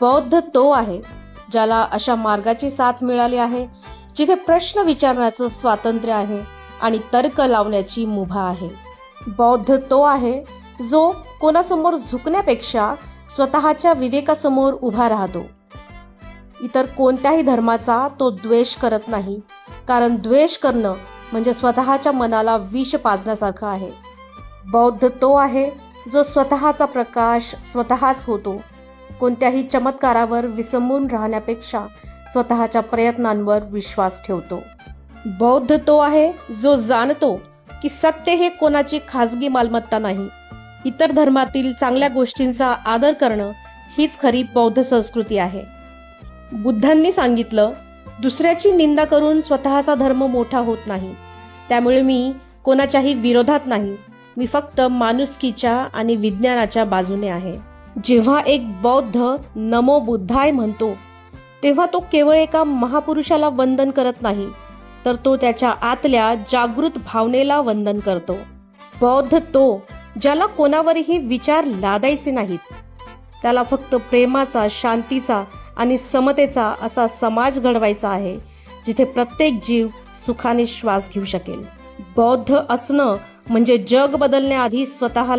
बौद्ध तो आहे ज्याला अशा मार्गाची साथ मिळाली आहे जिथे प्रश्न विचारण्याचं स्वातंत्र्य आहे आणि तर्क लावण्याची मुभा आहे. बौद्ध तो आहे जो कोणासमोर झुकण्यापेक्षा स्वतःच्या विवेकासमोर उभा राहतो. इतर कोणत्याही धर्माचा तो द्वेष करत नाही, कारण द्वेष करणं म्हणजे स्वतःच्या मनाला विष पाजण्यासारखं आहे. बौद्ध तो आहे जो स्वतःचा प्रकाश स्वतःच होतो, कोणत्याही चमत्कारावर विसंबून राहण्यापेक्षा स्वतःच्या प्रयत्नांवर विश्वास ठेवतो. बौद्ध तो आहे जो जाणतो की सत्य हे कोणाची खाजगी मालमत्ता नाही. इतर धर्मातील चांगल्या गोष्टींचा आदर करणं हीच खरी बौद्ध संस्कृती आहे. बुद्धांनी सांगितलं, दुसऱ्याची निंदा करून स्वतःचा धर्म मोठा होत नाही. त्यामुळे मी कोणाच्याही विरोधात नाही, मी फक्त माणुसकीच्या आणि विज्ञानाच्या बाजूने आहे. जेव्हा एक बौद्ध नमो बुद्धाय म्हणतो तेव्हा तो केवळ एका महापुरुषाला वंदन करत नाही, तर तो त्याच्या आतल्या जागृत भावनेला वंदन करतो. बौद्ध तो ज्याला कोणावरही विचार लादायचे नाहीत, त्याला फक्त प्रेमाचा, शांतीचा आणि समतेचा असा समाज घडवायचा आहे जिथे प्रत्येक जीव सुखाने श्वास घेऊ शकेल. बौद्ध असणं म्हणजे जग बदलण्याआधी स्वतःला